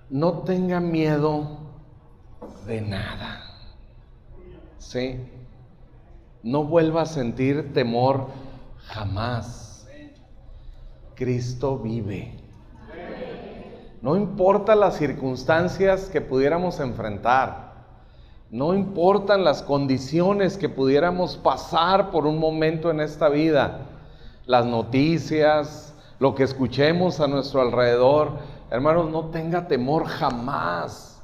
no tenga miedo de nada. ¿Sí? No vuelva a sentir temor jamás. Cristo vive. No importa las circunstancias que pudiéramos enfrentar, no importan las condiciones que pudiéramos pasar por un momento en esta vida, las noticias, lo que escuchemos a nuestro alrededor, hermanos, no tenga temor jamás.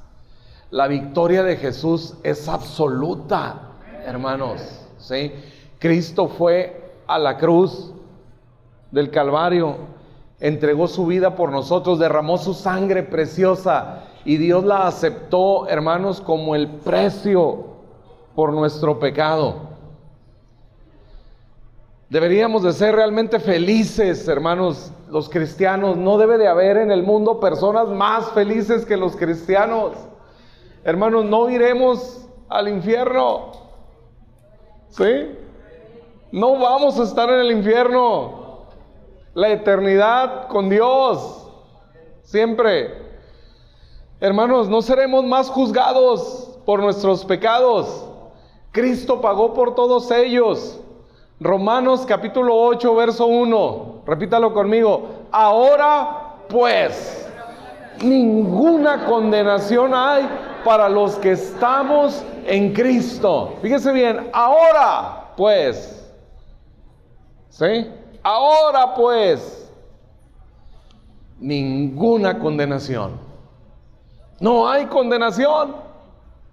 La victoria de Jesús es absoluta, hermanos, ¿sí? Cristo fue a la cruz del Calvario, entregó su vida por nosotros, derramó su sangre preciosa y Dios la aceptó, hermanos, como el precio por nuestro pecado. Deberíamos de ser realmente felices, hermanos, los cristianos. No debe de haber en el mundo personas más felices que los cristianos. Hermanos, no iremos al infierno, ¿sí? No vamos a estar en el infierno. La eternidad con Dios, siempre. Hermanos, no seremos más juzgados por nuestros pecados. Cristo pagó por todos ellos. Romanos capítulo 8, verso 1. Repítalo conmigo. Ahora pues, ninguna condenación hay para los que estamos en Cristo. Fíjese bien, ahora pues. ¿Sí? Ahora pues, ninguna condenación. No hay condenación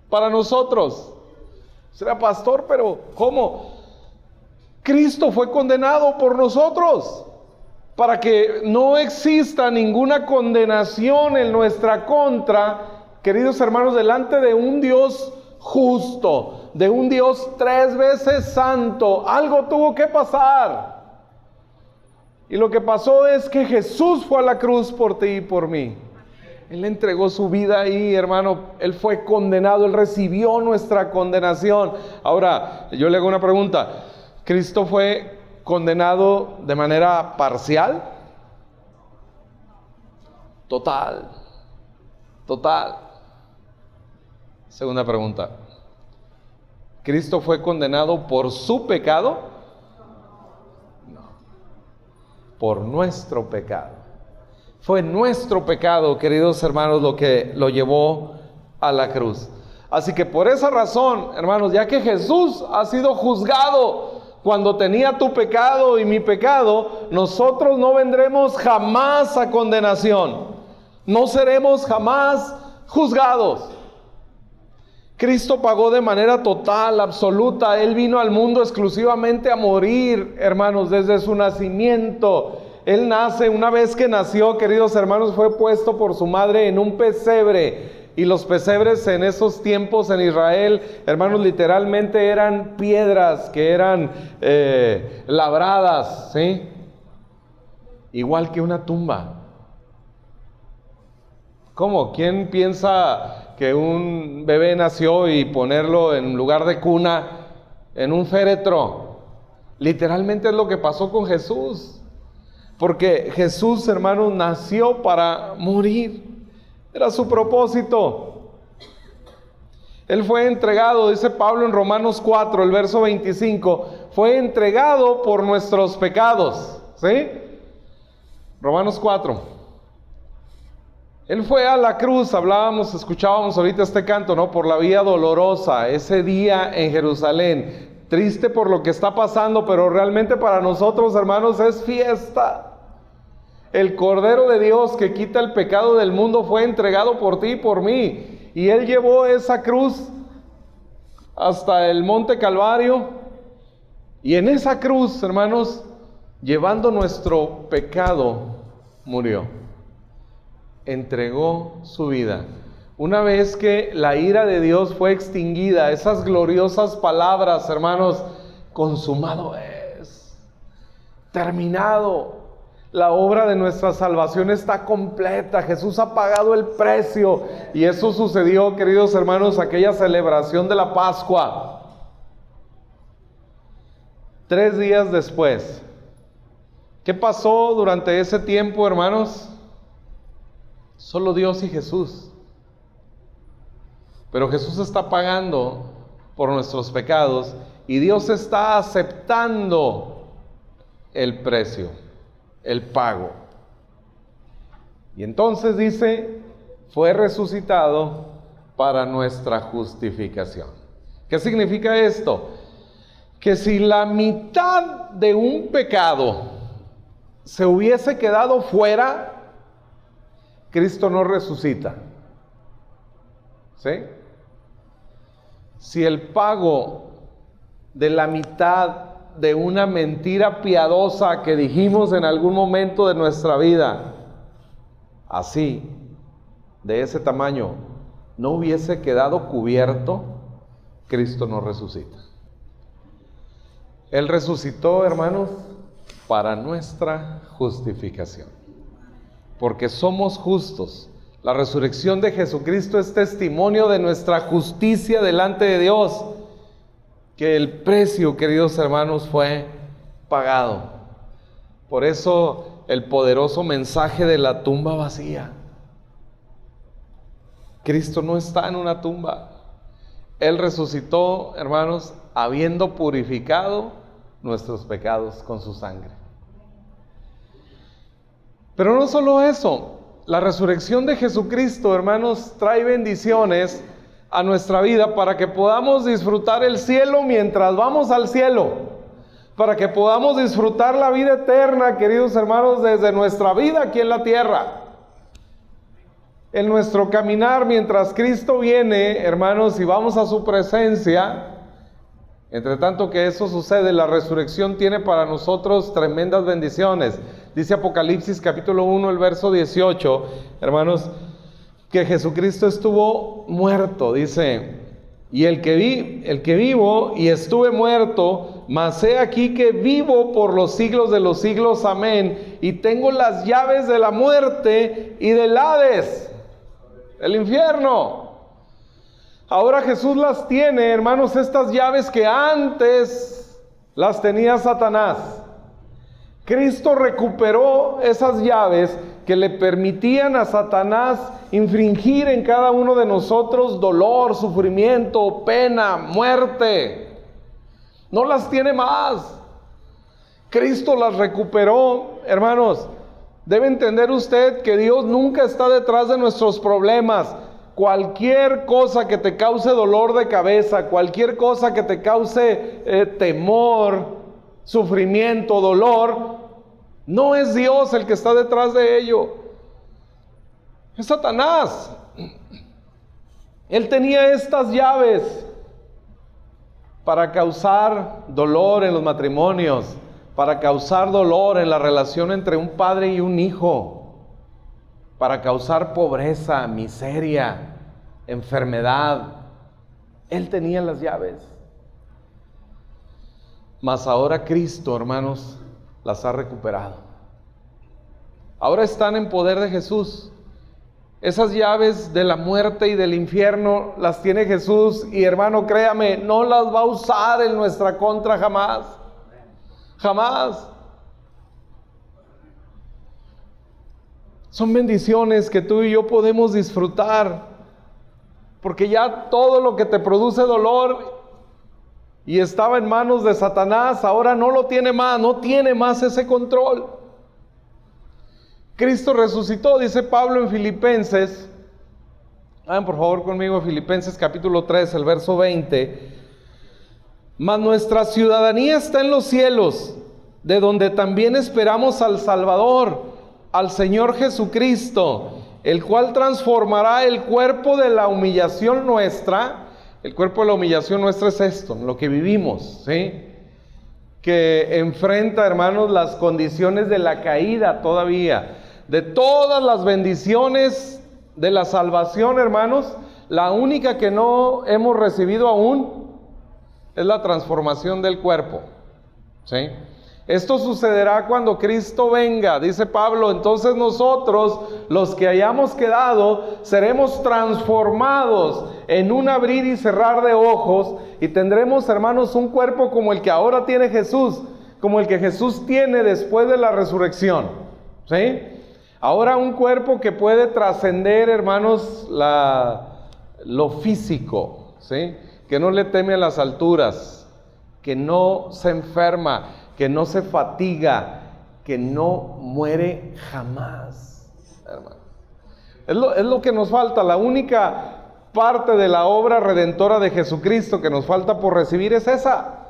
para nosotros. Será pastor, pero ¿cómo? Cristo fue condenado por nosotros para que no exista ninguna condenación en nuestra contra, queridos hermanos, delante de un Dios justo, de un Dios 3 veces santo. Algo tuvo que pasar. Y lo que pasó es que Jesús fue a la cruz por ti y por mí. Él entregó su vida ahí, hermano. Él fue condenado, Él recibió nuestra condenación. Ahora, yo le hago una pregunta. ¿Cristo fue condenado de manera parcial? Total. Segunda pregunta. ¿Cristo fue condenado por su pecado? Por nuestro pecado. Fue nuestro pecado, queridos hermanos, lo que lo llevó a la cruz. Así que por esa razón, hermanos, ya que Jesús ha sido juzgado cuando tenía tu pecado y mi pecado, nosotros no vendremos jamás a condenación. No seremos jamás juzgados. Cristo pagó de manera total, absoluta. Él vino al mundo exclusivamente a morir, hermanos, desde su nacimiento. Él nace, una vez que nació, queridos hermanos, fue puesto por su madre en un pesebre. Y los pesebres en esos tiempos en Israel, hermanos, literalmente eran piedras que eran labradas, ¿sí? Igual que una tumba. ¿Cómo? ¿Quién piensa que un bebé nació y ponerlo en lugar de cuna en un féretro? Literalmente es lo que pasó con Jesús. Porque Jesús, hermanos, nació para morir. Era su propósito. Él fue entregado, dice Pablo en Romanos 4, el verso 25, fue entregado por nuestros pecados. ¿Sí? Romanos 4. Él fue a la cruz, escuchábamos ahorita este canto, ¿no? Por la vía dolorosa, ese día en Jerusalén. Triste por lo que está pasando, pero realmente para nosotros, hermanos, es fiesta. El Cordero de Dios que quita el pecado del mundo fue entregado por ti y por mí. Y Él llevó esa cruz hasta el monte Calvario. Y en esa cruz, hermanos, llevando nuestro pecado, murió. Entregó su vida. Una vez que la ira de Dios fue extinguida, esas gloriosas palabras, hermanos, consumado es, terminado. La obra de nuestra salvación está completa. Jesús ha pagado el precio. Y eso sucedió, queridos hermanos, aquella celebración de la Pascua. 3 días después. ¿Qué pasó durante ese tiempo, hermanos? Solo Dios y Jesús. Pero Jesús está pagando por nuestros pecados y Dios está aceptando el precio, el pago. Y entonces dice, fue resucitado para nuestra justificación. ¿Qué significa esto? Que si la mitad de un pecado se hubiese quedado fuera, Cristo no resucita. ¿Sí? Si el pago de la mitad de una mentira piadosa que dijimos en algún momento de nuestra vida, así, de ese tamaño, no hubiese quedado cubierto, Cristo no resucita. Él resucitó, hermanos, para nuestra justificación, porque somos justos. La resurrección de Jesucristo es testimonio de nuestra justicia delante de Dios, que el precio, queridos hermanos, fue pagado. Por eso el poderoso mensaje de la tumba vacía. Cristo no está en una tumba. Él resucitó, hermanos, habiendo purificado nuestros pecados con su sangre. Pero no solo eso, la resurrección de Jesucristo, hermanos, trae bendiciones a nuestra vida para que podamos disfrutar el cielo mientras vamos al cielo, para que podamos disfrutar la vida eterna, queridos hermanos, desde nuestra vida aquí en la tierra. En nuestro caminar mientras Cristo viene, hermanos, y vamos a su presencia, entre tanto que eso sucede, la resurrección tiene para nosotros tremendas bendiciones. Dice Apocalipsis capítulo 1, el verso 18, hermanos, que Jesucristo estuvo muerto, dice, y el que vivo y estuve muerto, mas he aquí que vivo por los siglos de los siglos, amén, y tengo las llaves de la muerte y del Hades, el infierno. Ahora Jesús las tiene, hermanos, estas llaves que antes las tenía Satanás. Cristo recuperó esas llaves que le permitían a Satanás infringir en cada uno de nosotros dolor, sufrimiento, pena, muerte. No las tiene más. Cristo las recuperó, hermanos. Debe entender usted que Dios nunca está detrás de nuestros problemas. Cualquier cosa que te cause dolor de cabeza, cualquier cosa que te cause temor, sufrimiento, dolor, no es Dios el que está detrás de ello. Es Satanás. Él tenía estas llaves para causar dolor en los matrimonios, para causar dolor en la relación entre un padre y un hijo, para causar pobreza, miseria, enfermedad. Él tenía las llaves. Mas ahora Cristo, hermanos, las ha recuperado. Ahora están en poder de Jesús. Esas llaves de la muerte y del infierno las tiene Jesús, y hermano, créame, no las va a usar en nuestra contra jamás. Jamás. Son bendiciones que tú y yo podemos disfrutar, porque ya todo lo que te produce dolor y estaba en manos de Satanás, ahora no lo tiene más, no tiene más ese control. Cristo resucitó, dice Pablo en Filipenses. Vayan por favor conmigo a Filipenses capítulo 3, el verso 20. Mas nuestra ciudadanía está en los cielos, de donde también esperamos al Salvador, al Señor Jesucristo, el cual transformará el cuerpo de la humillación nuestra. El cuerpo de la humillación nuestra es esto, lo que vivimos, ¿sí? Que enfrenta, hermanos, las condiciones de la caída todavía. De todas las bendiciones de la salvación, hermanos, la única que no hemos recibido aún es la transformación del cuerpo, ¿sí? Esto sucederá cuando Cristo venga, dice Pablo. Entonces nosotros, los que hayamos quedado, seremos transformados en un abrir y cerrar de ojos, y tendremos, hermanos, un cuerpo como el que ahora tiene Jesús, como el que Jesús tiene después de la resurrección, ¿sí? Ahora un cuerpo que puede trascender, hermanos, lo físico, ¿sí? Que no le teme a las alturas, que no se enferma, que no se fatiga, que no muere jamás, hermano. Es lo que nos falta. La única parte de la obra redentora de Jesucristo que nos falta por recibir es esa.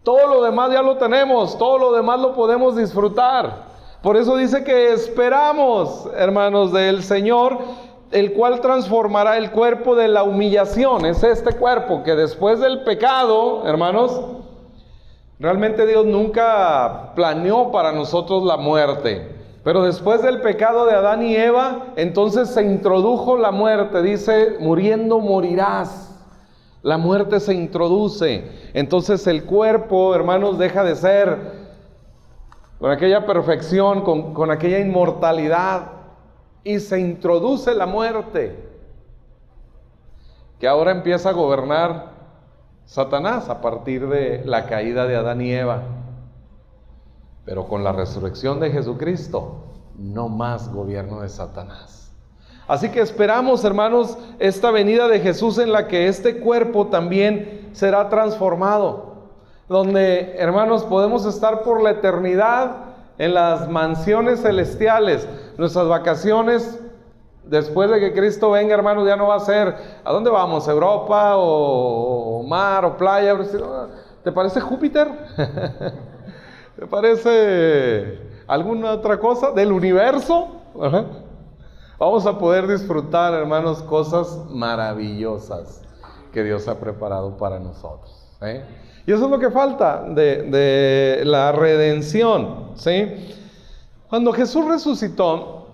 Todo lo demás ya lo tenemos, todo lo demás lo podemos disfrutar. Por eso dice que esperamos, hermanos, del Señor, el cual transformará el cuerpo de la humillación. Es este cuerpo que después del pecado, hermanos, realmente Dios nunca planeó para nosotros la muerte. Pero después del pecado de Adán y Eva, entonces se introdujo la muerte. Dice, muriendo morirás. La muerte se introduce. Entonces el cuerpo, hermanos, deja de ser con aquella perfección, con aquella inmortalidad, y se introduce la muerte, que ahora empieza a gobernar Satanás a partir de la caída de Adán y Eva. Pero con la resurrección de Jesucristo, no más gobierno de Satanás. Así que esperamos, hermanos, esta venida de Jesús en la que este cuerpo también será transformado, donde, hermanos, podemos estar por la eternidad en las mansiones celestiales. Nuestras vacaciones, después de que Cristo venga, hermanos, ya no va a ser, ¿a dónde vamos? ¿Europa o mar o playa? ¿Te parece Júpiter? ¿Te parece alguna otra cosa del universo? Ajá. Vamos a poder disfrutar, hermanos, cosas maravillosas que Dios ha preparado para nosotros, ¿sí? Y eso es lo que falta de la redención, ¿sí? Cuando Jesús resucitó,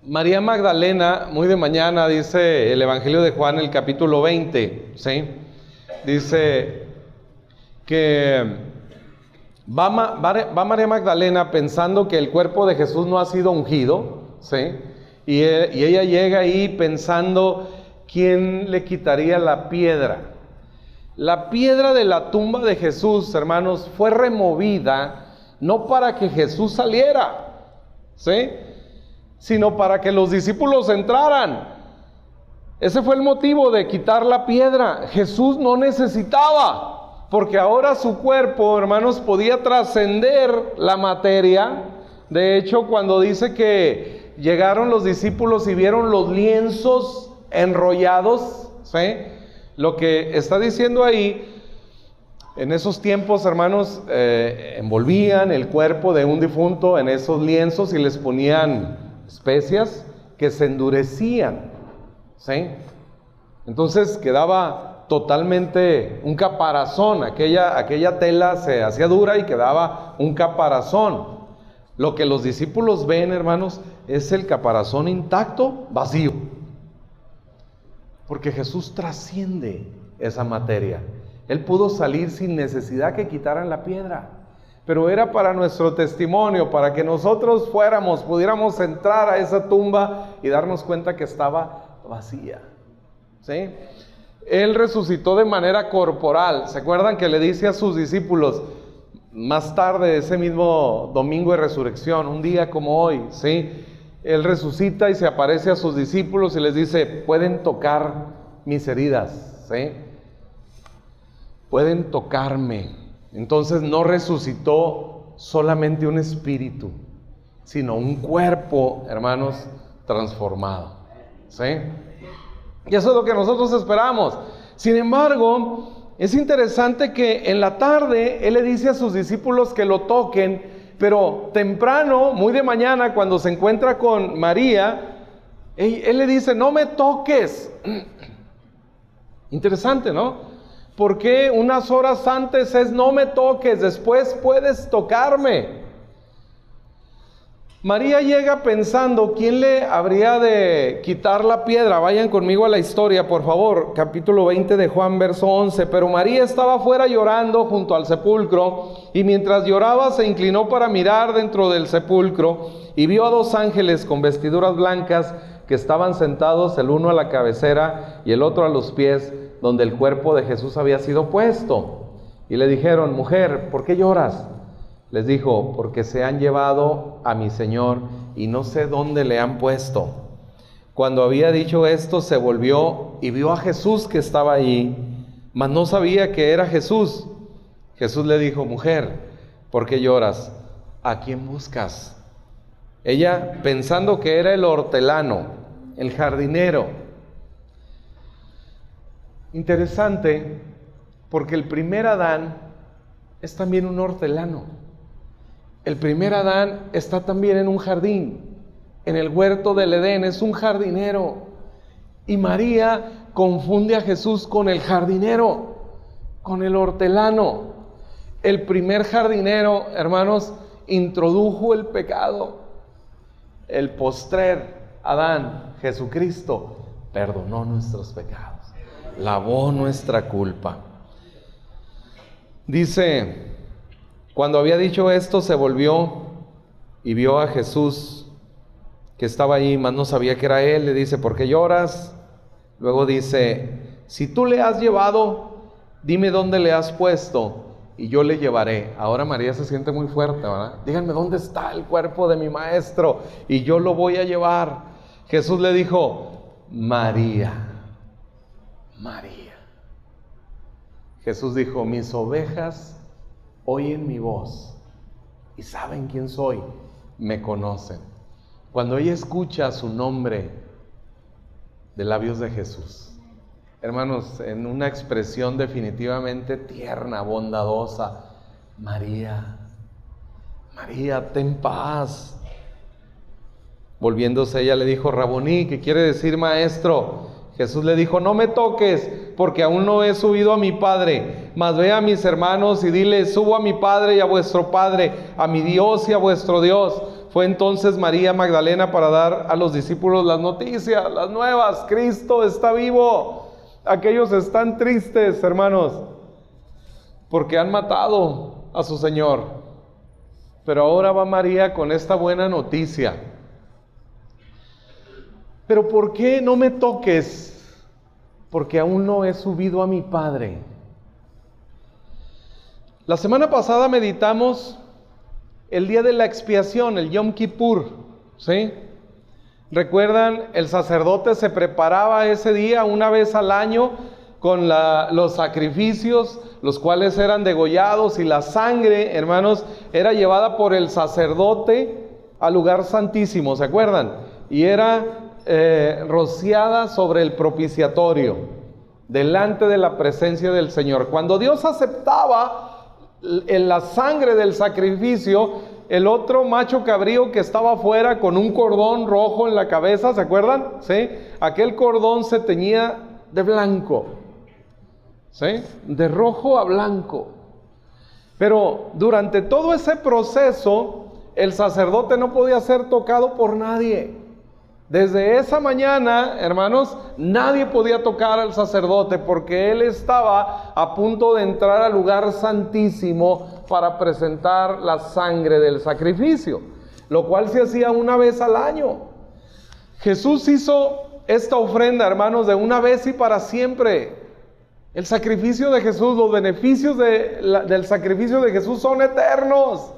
María Magdalena, muy de mañana, dice el Evangelio de Juan, el capítulo 20, ¿sí? Dice que va María Magdalena pensando que el cuerpo de Jesús no ha sido ungido, ¿sí? Y ella llega ahí pensando, ¿quién le quitaría la piedra? La piedra de la tumba de Jesús, hermanos, fue removida no para que Jesús saliera, ¿sí? Sino para que los discípulos entraran. Ese fue el motivo de quitar la piedra. Jesús no necesitaba, porque ahora su cuerpo, hermanos, podía trascender la materia. De hecho, cuando dice que llegaron los discípulos y vieron los lienzos enrollados, ¿sí? Lo que está diciendo ahí, en esos tiempos, hermanos, envolvían el cuerpo de un difunto en esos lienzos y les ponían especias que se endurecían, ¿sí? Entonces quedaba totalmente un caparazón, aquella tela se hacía dura y quedaba un caparazón. Lo que los discípulos ven, hermanos, es el caparazón intacto, vacío. Porque Jesús trasciende esa materia. Él pudo salir sin necesidad que quitaran la piedra. Pero era para nuestro testimonio, para que nosotros pudiéramos entrar a esa tumba y darnos cuenta que estaba vacía, ¿sí? Él resucitó de manera corporal. ¿Se acuerdan que le dice a sus discípulos, más tarde, ese mismo domingo de resurrección, un día como hoy, ¿sí? Él resucita y se aparece a sus discípulos y les dice, pueden tocar mis heridas, ¿sí? Pueden tocarme. Entonces no resucitó solamente un espíritu, sino un cuerpo, hermanos, transformado, ¿sí? Y eso es lo que nosotros esperamos. Sin embargo, es interesante que en la tarde Él le dice a sus discípulos que lo toquen, pero temprano, muy de mañana, cuando se encuentra con María, Él le dice, no me toques. Interesante, ¿no? Porque unas horas antes es no me toques, después puedes tocarme. María llega pensando, ¿quién le habría de quitar la piedra? Vayan conmigo a la historia, por favor, capítulo 20 de Juan, verso 11. Pero María estaba afuera llorando junto al sepulcro, y mientras lloraba se inclinó para mirar dentro del sepulcro, y vio a dos ángeles con vestiduras blancas que estaban sentados, el uno a la cabecera y el otro a los pies, donde el cuerpo de Jesús había sido puesto. Y le dijeron, mujer, ¿por qué lloras? Les dijo: porque se han llevado a mi Señor y no sé dónde le han puesto. Cuando había dicho esto, se volvió y vio a Jesús que estaba allí, mas no sabía que era Jesús. Jesús le dijo: mujer, ¿por qué lloras? ¿A quién buscas? Ella, pensando que era el hortelano, el jardinero. Interesante, porque el primer Adán es también un hortelano. El primer Adán está también en un jardín, en el huerto del Edén, es un jardinero. Y María confunde a Jesús con el jardinero, con el hortelano. El primer jardinero, hermanos, introdujo el pecado. El postrer Adán, Jesucristo, perdonó nuestros pecados, lavó nuestra culpa. Dice: cuando había dicho esto, se volvió y vio a Jesús que estaba ahí, mas no sabía que era él. Le dice: ¿por qué lloras? Luego dice: si tú le has llevado, dime dónde le has puesto y yo le llevaré. Ahora María se siente muy fuerte, ¿verdad? Díganme dónde está el cuerpo de mi maestro y yo lo voy a llevar. Jesús le dijo: María, María. Jesús dijo: mis ovejas oyen mi voz y saben quién soy, me conocen. Cuando ella escucha su nombre de labios de Jesús, hermanos, en una expresión definitivamente tierna, bondadosa: María, María, ten paz. Volviéndose ella le dijo: Raboní, que quiere decir maestro. Jesús le dijo: no me toques, porque aún no he subido a mi Padre, mas ve a mis hermanos y dile: subo a mi Padre y a vuestro Padre, a mi Dios y a vuestro Dios. Fue entonces María Magdalena para dar a los discípulos las noticias, las nuevas: Cristo está vivo. Aquellos están tristes, hermanos, porque han matado a su Señor. Pero ahora va María con esta buena noticia. ¿Pero por qué no me toques? Porque aún no he subido a mi Padre. La semana pasada meditamos el día de la expiación, el Yom Kippur, ¿sí? ¿Recuerdan? El sacerdote se preparaba ese día una vez al año con los sacrificios, los cuales eran degollados, y la sangre, hermanos, era llevada por el sacerdote al lugar santísimo, ¿se acuerdan? Y era rociada sobre el propiciatorio, delante de la presencia del Señor. Cuando Dios aceptaba en la sangre del sacrificio, el otro macho cabrío que estaba afuera con un cordón rojo en la cabeza, ¿se acuerdan? ¿Sí? Aquel cordón se teñía de blanco, ¿sí? De rojo a blanco. Pero durante todo ese proceso, el sacerdote no podía ser tocado por nadie. Desde esa mañana, hermanos, nadie podía tocar al sacerdote, porque él estaba a punto de entrar al lugar santísimo para presentar la sangre del sacrificio, lo cual se hacía una vez al año. Jesús hizo esta ofrenda, hermanos, de una vez y para siempre. El sacrificio de Jesús, los beneficios del sacrificio de Jesús son eternos.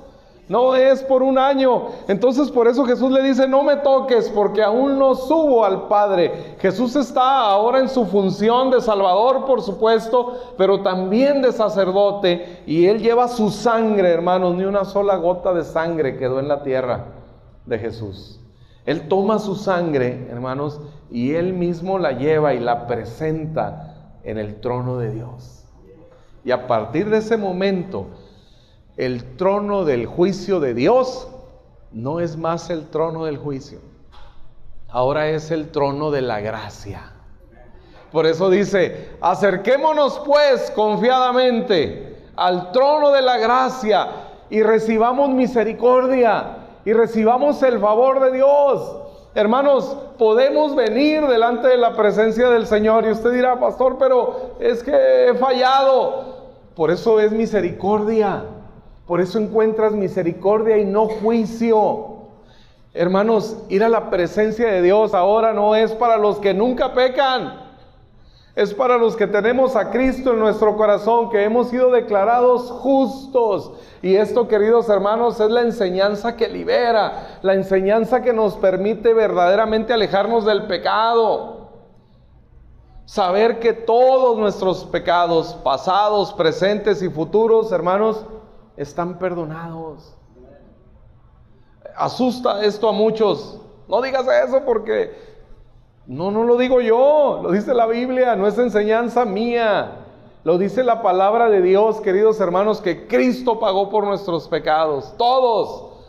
No es por un año. Entonces por eso Jesús le dice: no me toques, porque aún no subo al Padre. Jesús está ahora en su función de Salvador, por supuesto, pero también de sacerdote, y Él lleva su sangre, hermanos. Ni una sola gota de sangre quedó en la tierra de Jesús. Él toma su sangre, hermanos, y Él mismo la lleva y la presenta en el trono de Dios. Y a partir de ese momento, el trono del juicio de Dios no es más el trono del juicio. Ahora es el trono de la gracia. Por eso dice: acerquémonos pues confiadamente al trono de la gracia y recibamos misericordia y recibamos el favor de Dios. Hermanos, podemos venir delante de la presencia del Señor. Y usted dirá: pastor, pero es que he fallado. Por eso es misericordia. Por eso encuentras misericordia y no juicio. Hermanos, ir a la presencia de Dios ahora no es para los que nunca pecan. Es para los que tenemos a Cristo en nuestro corazón, que hemos sido declarados justos. Y esto, queridos hermanos, es la enseñanza que libera, la enseñanza que nos permite verdaderamente alejarnos del pecado. Saber que todos nuestros pecados, pasados, presentes y futuros, hermanos, están perdonados. Asusta esto a muchos. No digas eso porque... No lo digo yo, lo dice la Biblia, no es enseñanza mía. Lo dice la palabra de Dios, queridos hermanos, que Cristo pagó por nuestros pecados, todos.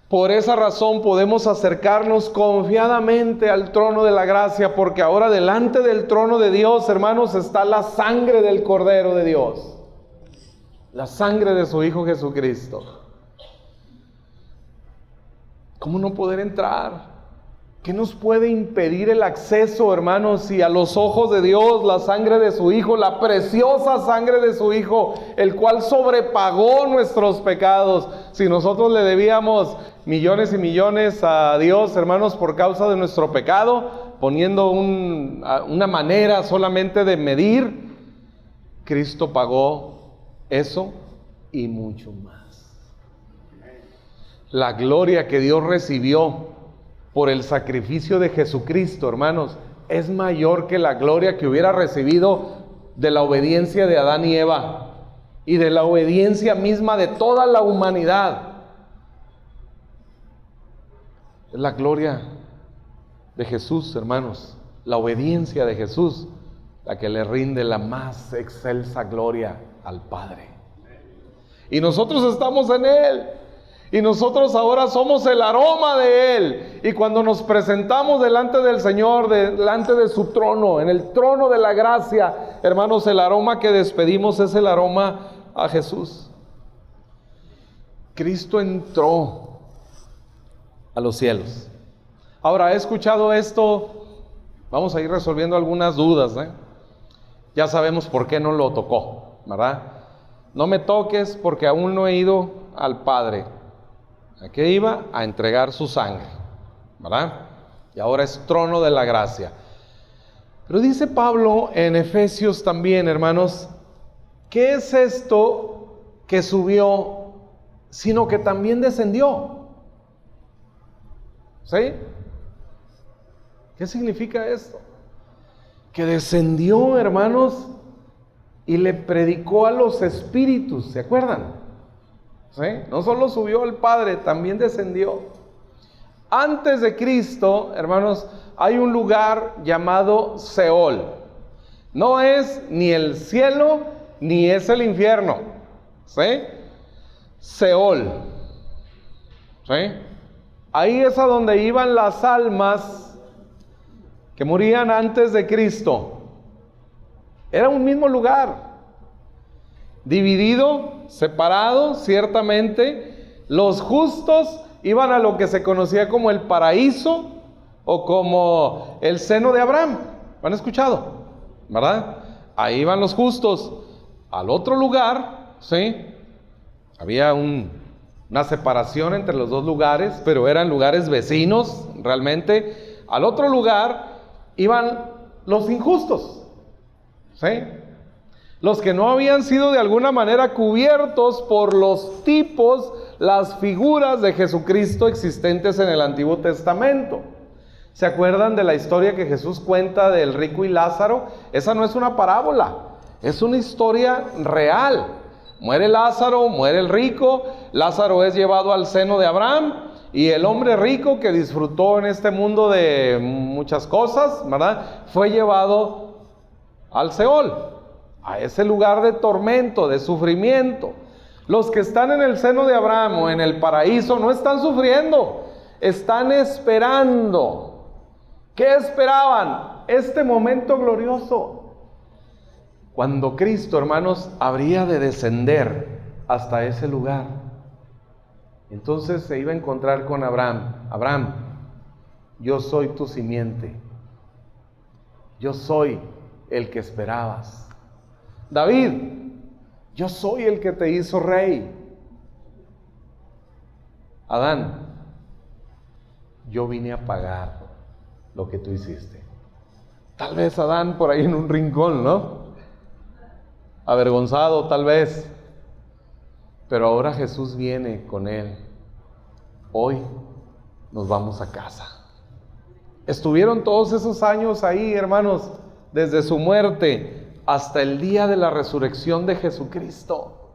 Por esa razón podemos acercarnos confiadamente al trono de la gracia, porque ahora delante del trono de Dios, hermanos, está la sangre del Cordero de Dios. La sangre de su Hijo Jesucristo. ¿Cómo no poder entrar? ¿Qué nos puede impedir el acceso, hermanos, si a los ojos de Dios la sangre de su Hijo, la preciosa sangre de su Hijo, el cual sobrepagó nuestros pecados? Si nosotros le debíamos millones y millones a Dios, hermanos, por causa de nuestro pecado, poniendo una manera solamente de medir, Cristo pagó eso y mucho más. La gloria que Dios recibió por el sacrificio de Jesucristo, hermanos, es mayor que la gloria que hubiera recibido de la obediencia de Adán y Eva y de la obediencia misma de toda la humanidad. Es la gloria de Jesús, hermanos, la obediencia de Jesús, la que le rinde la más excelsa gloria al Padre. Y nosotros estamos en Él. Y nosotros ahora somos el aroma de Él. Y cuando nos presentamos delante del Señor, delante de su trono, en el trono de la gracia, hermanos, el aroma que despedimos es el aroma a Jesús. Cristo entró a los cielos. Ahora, he escuchado esto, vamos a ir resolviendo algunas dudas, Ya sabemos por qué no lo tocó, ¿verdad? No me toques porque aún no he ido al Padre. ¿A qué iba? A entregar su sangre, ¿verdad? Y ahora es trono de la gracia. Pero dice Pablo en Efesios también, hermanos, ¿qué es esto que subió, sino que también descendió? ¿Sí? ¿Qué significa esto? Que descendió, hermanos, y le predicó a los espíritus, ¿se acuerdan? ¿Sí? No solo subió al Padre, también descendió. Antes de Cristo, hermanos, hay un lugar llamado Seol. No es ni el cielo, ni es el infierno. ¿Sí? Seol. ¿Sí? Ahí es a donde iban las almas que morían antes de Cristo. Era un mismo lugar. Dividido, separado, ciertamente. Los justos iban a lo que se conocía como el paraíso o como el seno de Abraham. ¿Lo han escuchado? ¿Verdad? Ahí iban los justos. Al otro lugar, ¿sí? Había una separación entre los dos lugares, pero eran lugares vecinos, realmente. Al otro lugar iban los injustos, ¿sí? Los que no habían sido de alguna manera cubiertos por los tipos, las figuras de Jesucristo existentes en el Antiguo Testamento. ¿Se acuerdan de la historia que Jesús cuenta del rico y Lázaro? Esa no es una parábola, es una historia real. Muere Lázaro, muere el rico, Lázaro es llevado al seno de Abraham, y el hombre rico que disfrutó en este mundo de muchas cosas, ¿verdad?, fue llevado al Seol, a ese lugar de tormento, de sufrimiento. Los que están en el seno de Abraham o en el paraíso no están sufriendo, están esperando. ¿Qué esperaban? Este momento glorioso, cuando Cristo, hermanos, habría de descender hasta ese lugar. Entonces se iba a encontrar con Abraham. Abraham, yo soy tu simiente. Yo soy el que esperabas. David, yo soy el que te hizo rey. Adán, yo vine a pagar lo que tú hiciste. Tal vez Adán por ahí en un rincón, ¿no? Avergonzado tal vez. Pero ahora Jesús viene con él. Hoy nos vamos a casa. Estuvieron todos esos años ahí, hermanos, desde su muerte hasta el día de la resurrección de Jesucristo.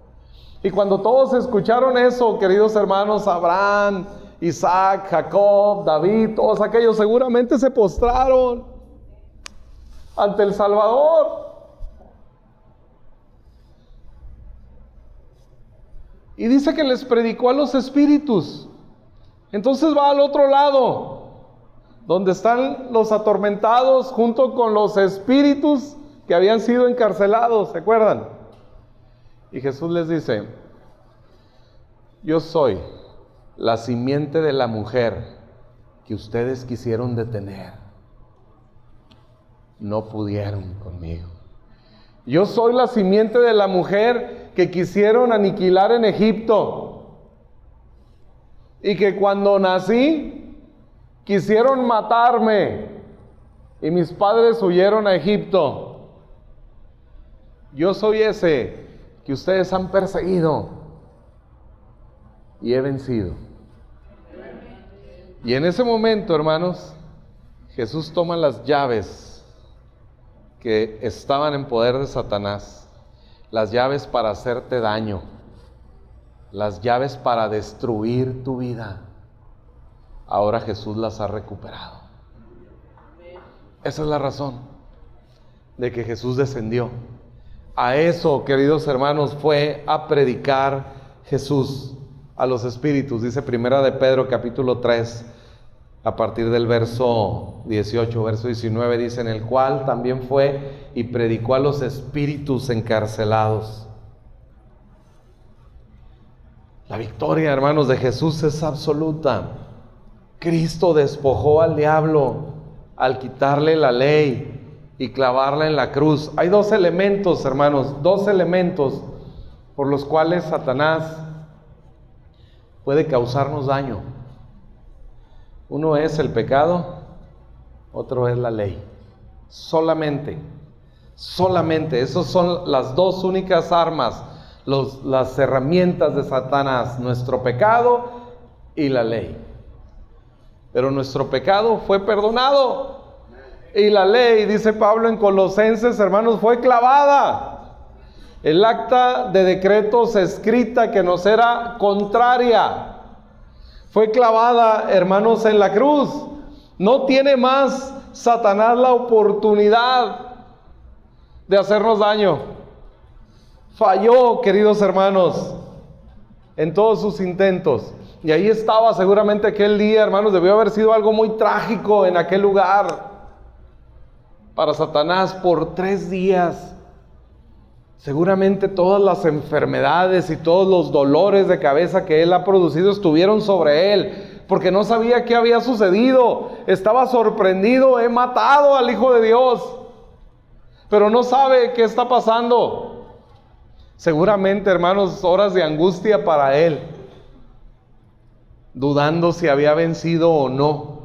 Y cuando todos escucharon eso, queridos hermanos, Abraham, Isaac, Jacob, David, todos aquellos seguramente se postraron ante el Salvador. Y dice que les predicó a los espíritus. Entonces va al otro lado, donde están los atormentados junto con los espíritus que habían sido encarcelados, ¿se acuerdan? Y Jesús les dice: yo soy la simiente de la mujer que ustedes quisieron detener. No pudieron conmigo. Yo soy la simiente de la mujer que quisieron aniquilar en Egipto. Y que cuando nací, quisieron matarme. Y mis padres huyeron a Egipto. Yo soy ese que ustedes han perseguido. Y he vencido. Y en ese momento, hermanos, Jesús toma las llaves que estaban en poder de Satanás, las llaves para hacerte daño, las llaves para destruir tu vida. Ahora Jesús las ha recuperado. Esa es la razón de que Jesús descendió. A eso, queridos hermanos, fue a predicar Jesús a los espíritus. Dice Primera de Pedro capítulo 3, a partir del verso 18, verso 19, dice: en el cual también fue y predicó a los espíritus encarcelados. La victoria, hermanos, de Jesús es absoluta. Cristo despojó al diablo al quitarle la ley y clavarla en la cruz. Hay dos elementos, hermanos, dos elementos por los cuales Satanás puede causarnos daño. Uno es el pecado, otro es la ley. Solamente, esas son las dos únicas armas, las herramientas de Satanás, nuestro pecado y la ley. Pero nuestro pecado fue perdonado y la ley, dice Pablo en Colosenses, hermanos, fue clavada. El acta de decretos escrita que nos era contraria fue clavada, hermanos, en la cruz. No tiene más Satanás la oportunidad de hacernos daño. Falló, queridos hermanos, en todos sus intentos. Y ahí estaba seguramente aquel día, hermanos, debió haber sido algo muy trágico en aquel lugar para Satanás. Por 3 días, seguramente todas las enfermedades y todos los dolores de cabeza que él ha producido estuvieron sobre él, porque no sabía qué había sucedido. Estaba sorprendido: he matado al Hijo de Dios, pero no sabe qué está pasando. Seguramente, hermanos, horas de angustia para él, dudando si había vencido o no.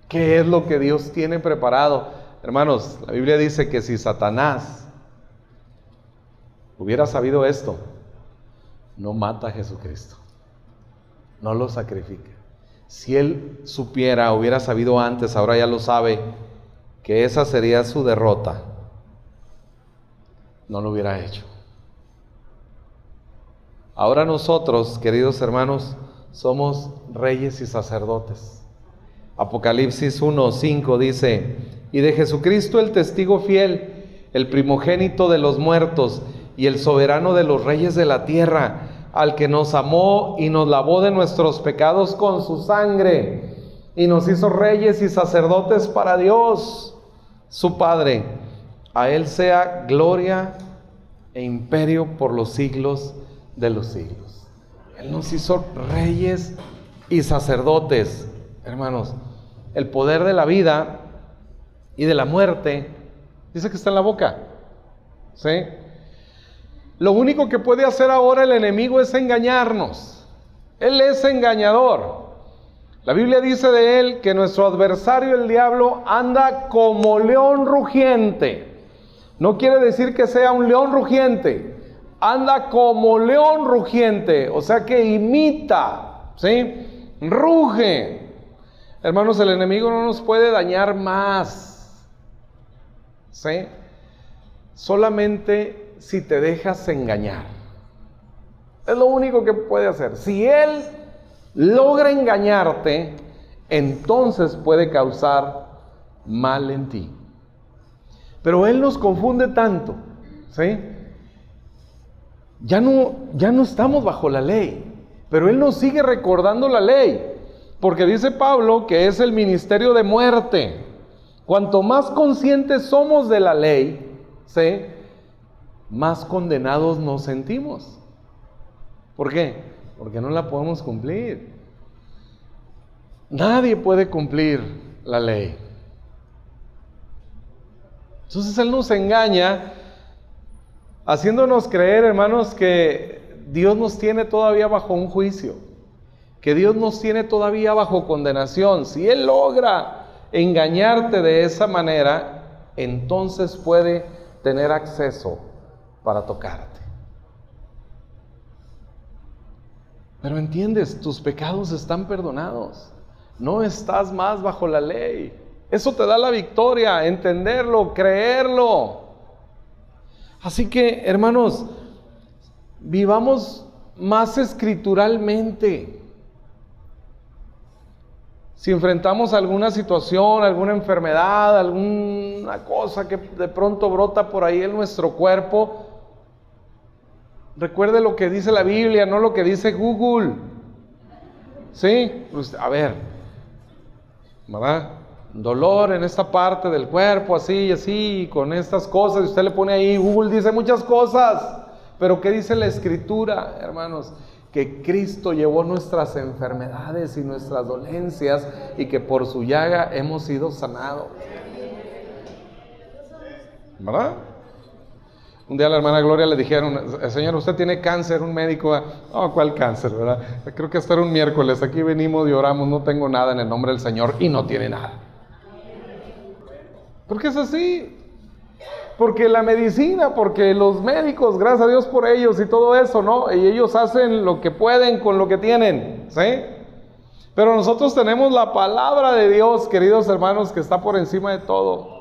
¿Qué es lo que Dios tiene preparado? Hermanos, la Biblia dice que si Satanás hubiera sabido esto, no mata a Jesucristo, no lo sacrifica. Si él supiera, hubiera sabido antes, ahora ya lo sabe, que esa sería su derrota, no lo hubiera hecho. Ahora nosotros, queridos hermanos, somos reyes y sacerdotes. Apocalipsis 1:5 dice: y de Jesucristo el testigo fiel, el primogénito de los muertos y el soberano de los reyes de la tierra, al que nos amó y nos lavó de nuestros pecados con su sangre, y nos hizo reyes y sacerdotes para Dios, su Padre. A Él sea gloria e imperio por los siglos de los siglos. Él nos hizo reyes y sacerdotes. Hermanos, el poder de la vida y de la muerte, dice que está en la boca, ¿sí? Lo único que puede hacer ahora el enemigo es engañarnos. Él es engañador. La Biblia dice de él que nuestro adversario, el diablo, anda como león rugiente. No quiere decir que sea un león rugiente. Anda como león rugiente, o sea que imita, ¿sí? Ruge. Hermanos, el enemigo no nos puede dañar más, ¿sí? Solamente si te dejas engañar. Es lo único que puede hacer. Si él logra engañarte, entonces puede causar mal en ti. Pero él nos confunde tanto, ¿sí? Ya no estamos bajo la ley, pero él nos sigue recordando la ley, porque dice Pablo que es el ministerio de muerte. Cuanto más conscientes somos de la ley, ¿sí?, más condenados nos sentimos. ¿Por qué? Porque no la podemos cumplir. Nadie puede cumplir la ley. Entonces él nos engaña, haciéndonos creer, hermanos, que Dios nos tiene todavía bajo un juicio, que Dios nos tiene todavía bajo condenación. Si él logra engañarte de esa manera, entonces puede tener acceso para tocarte. Pero entiendes, tus pecados están perdonados. No estás más bajo la ley. Eso te da la victoria, entenderlo, creerlo. Así que, hermanos, vivamos más escrituralmente. Si enfrentamos alguna situación, alguna enfermedad, alguna cosa que de pronto brota por ahí en nuestro cuerpo, recuerde lo que dice la Biblia, no lo que dice Google. ¿Sí? Pues, a ver, ¿verdad? Dolor en esta parte del cuerpo, así y así, con estas cosas, y usted le pone ahí, Google dice muchas cosas, pero ¿qué dice la Escritura, hermanos? Que Cristo llevó nuestras enfermedades y nuestras dolencias, y que por su llaga hemos sido sanados, ¿verdad? Un día a la hermana Gloria le dijeron, señor, usted tiene cáncer, un médico, no, ¿cuál cáncer, verdad? Creo que hasta era un miércoles, aquí venimos y oramos, no tengo nada en el nombre del Señor, y no tiene nada. ¿Por qué es así? Porque la medicina, porque los médicos, gracias a Dios por ellos y todo eso, ¿no? Y ellos hacen lo que pueden con lo que tienen, ¿sí? Pero nosotros tenemos la palabra de Dios, queridos hermanos, que está por encima de todo.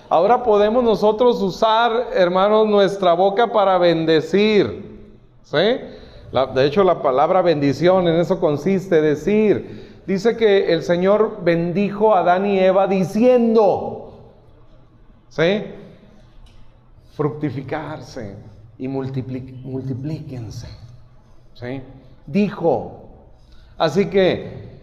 Ahora podemos nosotros usar, hermanos, nuestra boca para bendecir, ¿sí? De hecho, la palabra bendición en eso consiste, decir. Dice que el Señor bendijo a Adán y Eva diciendo, ¿sí?, fructificarse y multiplíquense, ¿sí? Dijo. Así que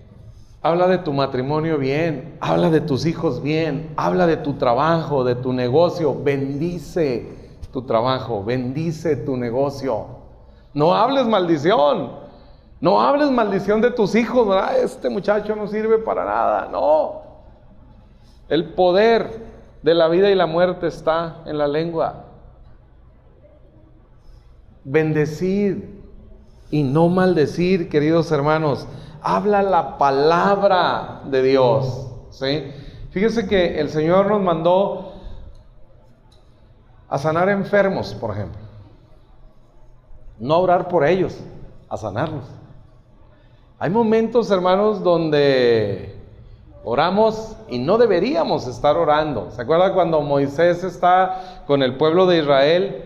habla de tu matrimonio bien, habla de tus hijos bien, habla de tu trabajo, de tu negocio, bendice tu trabajo, bendice tu negocio. No hables maldición, no hables maldición de tus hijos, ¿verdad? Este muchacho no sirve para nada, no. El poder de la vida y la muerte está en la lengua. Bendecir y no maldecir, queridos hermanos. Habla la palabra de Dios, ¿sí? Fíjense que el Señor nos mandó a sanar enfermos, por ejemplo. No a orar por ellos, a sanarlos. Hay momentos, hermanos, donde oramos y no deberíamos estar orando. ¿Se acuerdan cuando Moisés está con el pueblo de Israel?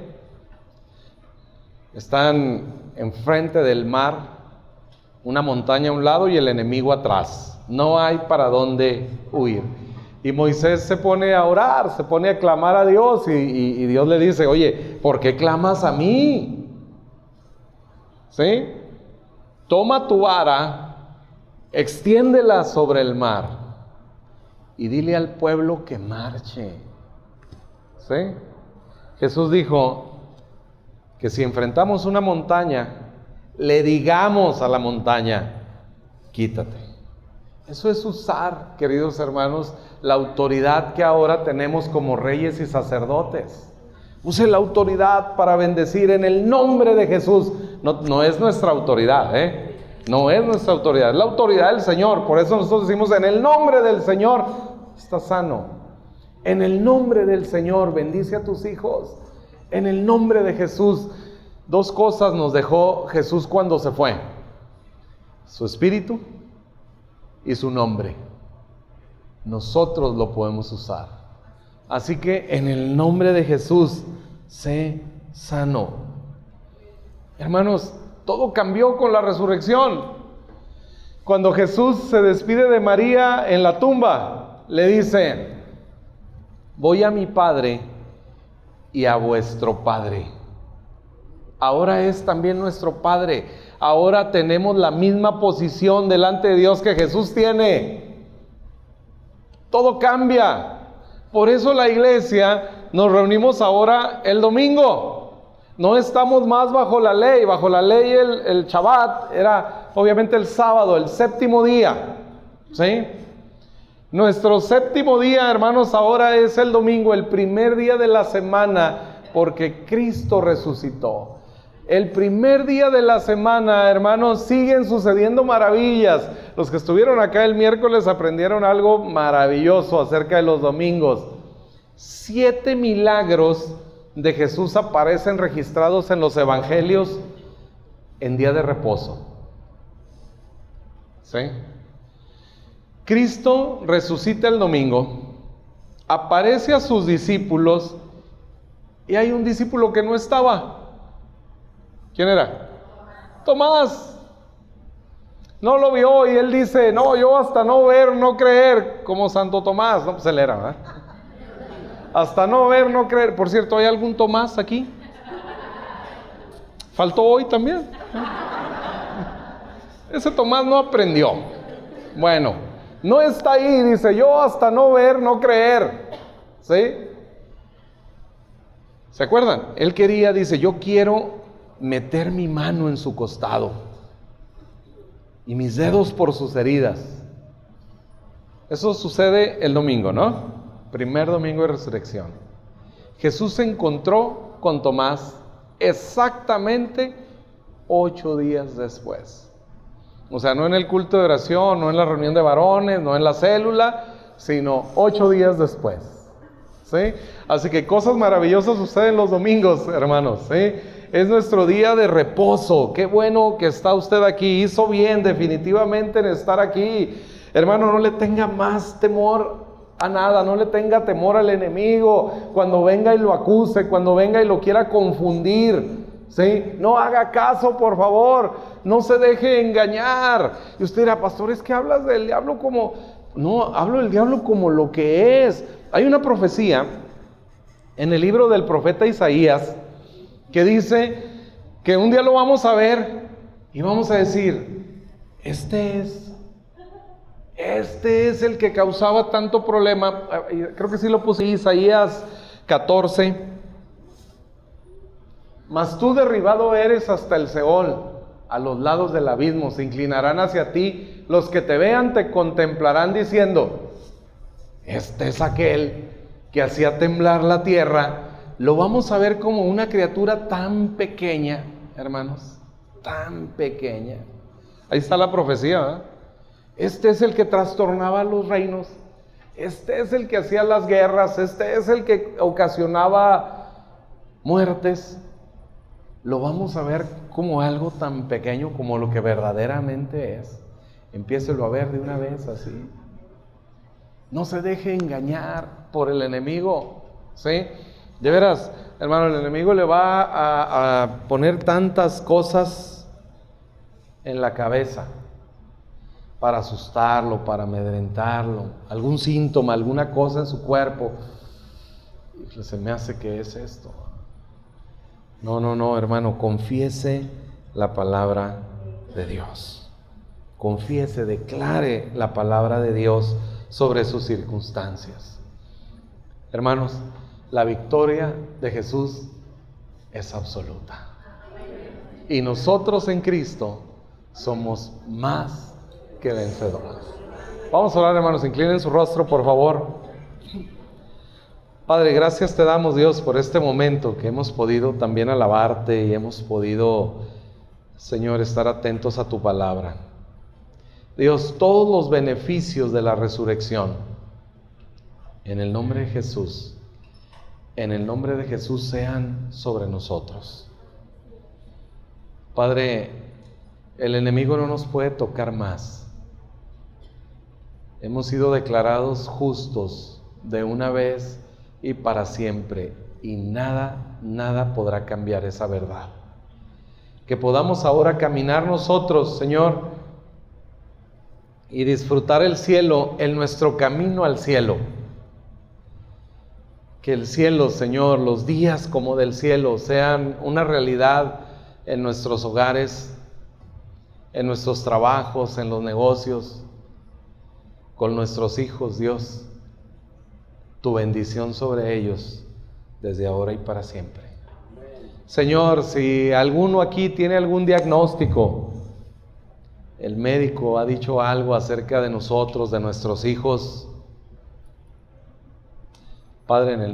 Están enfrente del mar, una montaña a un lado y el enemigo atrás. No hay para dónde huir. Y Moisés se pone a orar, se pone a clamar a Dios y Dios le dice, oye, ¿por qué clamas a mí? ¿Sí? Toma tu vara, extiéndela sobre el mar y dile al pueblo que marche. ¿Sí? Jesús dijo que si enfrentamos una montaña, le digamos a la montaña, quítate. Eso es usar, queridos hermanos, la autoridad que ahora tenemos como reyes y sacerdotes. Use la autoridad para bendecir en el nombre de Jesús. No es nuestra autoridad, No es nuestra autoridad, es la autoridad del Señor. Por eso nosotros decimos, en el nombre del Señor, está sano. En el nombre del Señor, bendice a tus hijos. En el nombre de Jesús. Dos cosas nos dejó Jesús cuando se fue: su espíritu y su nombre. Nosotros lo podemos usar. Así que en el nombre de Jesús, sé sano. Hermanos, todo cambió con la resurrección. Cuando Jesús se despide de María en la tumba, le dice: voy a mi Padre y a vuestro Padre. Ahora es también nuestro Padre. Ahora tenemos la misma posición delante de Dios que Jesús tiene. Todo cambia. Por eso la iglesia nos reunimos ahora el domingo. No estamos más bajo la ley. Bajo la ley el Shabbat era obviamente el sábado, el séptimo día. ¿Sí? Nuestro séptimo día, hermanos, ahora es el domingo, el primer día de la semana, porque Cristo resucitó. El primer día de la semana, hermanos, siguen sucediendo maravillas. Los que estuvieron acá el miércoles aprendieron algo maravilloso acerca de los domingos. 7 milagros de Jesús aparecen registrados en los evangelios en día de reposo. ¿Sí? Cristo resucita el domingo, aparece a sus discípulos y hay un discípulo que no estaba. ¿Quién era? Tomás. No lo vio y él dice: no, yo hasta no ver, no creer, como Santo Tomás. No, pues él era, ¿verdad? Hasta no ver, no creer. Por cierto, ¿hay algún Tomás aquí? Faltó hoy también. Ese Tomás no aprendió. Bueno, no está ahí, dice: yo hasta no ver, no creer. ¿Sí? ¿Se acuerdan? Él quería, dice: yo quiero meter mi mano en su costado y mis dedos por sus heridas. Eso sucede el domingo, ¿no? Primer domingo de resurrección. Jesús se encontró con Tomás exactamente 8 días después. O sea, no en el culto de oración, no en la reunión de varones, no en la célula, sino 8 días después. ¿Sí? Así que cosas maravillosas suceden los domingos, hermanos. ¿Sí? Es nuestro día de reposo. Qué bueno que está usted aquí. Hizo bien definitivamente en estar aquí. Hermano, no le tenga más temor a nada. No le tenga temor al enemigo. Cuando venga y lo acuse, cuando venga y lo quiera confundir. ¿Sí? No haga caso, por favor. No se deje engañar. Y usted dirá: pastor, es que hablas del diablo como... No, hablo del diablo como lo que es. Hay una profecía en el libro del profeta Isaías que dice que un día lo vamos a ver y vamos a decir: este es el que causaba tanto problema. Creo que sí lo puse, Isaías 14. Mas tú derribado eres hasta el Seol, a los lados del abismo se inclinarán hacia ti, los que te vean te contemplarán diciendo: este es aquel que hacía temblar la tierra. Lo vamos a ver como una criatura tan pequeña, hermanos, tan pequeña. Ahí está la profecía, ¿verdad? Este es el que trastornaba los reinos, este es el que hacía las guerras, este es el que ocasionaba muertes. Lo vamos a ver como algo tan pequeño como lo que verdaderamente es. Empiécelo a ver de una vez así. No se deje engañar por el enemigo, ¿sí? De veras, hermano, el enemigo le va a poner tantas cosas en la cabeza para asustarlo, para amedrentarlo, algún síntoma, alguna cosa en su cuerpo. Y se me hace que es esto. No, hermano, confiese la palabra de Dios. Confiese, declare la palabra de Dios sobre sus circunstancias. Hermanos, la victoria de Jesús es absoluta. Y nosotros en Cristo somos más que vencedores. Vamos a orar, hermanos. Inclinen su rostro, por favor. Padre, gracias te damos, Dios, por este momento que hemos podido también alabarte y hemos podido Señor, estar atentos a tu palabra. Dios, todos los beneficios de la resurrección, en el nombre de Jesús, en el nombre de Jesús sean sobre nosotros. Padre, el enemigo no nos puede tocar más. Hemos sido declarados justos de una vez y para siempre, y nada podrá cambiar esa verdad. Que podamos ahora caminar nosotros, Señor, y disfrutar el cielo en nuestro camino al cielo. Que el cielo, Señor, los días como del cielo sean una realidad en nuestros hogares, en nuestros trabajos, en los negocios, con nuestros hijos, Dios. Tu bendición sobre ellos desde ahora y para siempre. Señor, si alguno aquí tiene algún diagnóstico, el médico ha dicho algo acerca de nosotros, de nuestros hijos, Padre, en el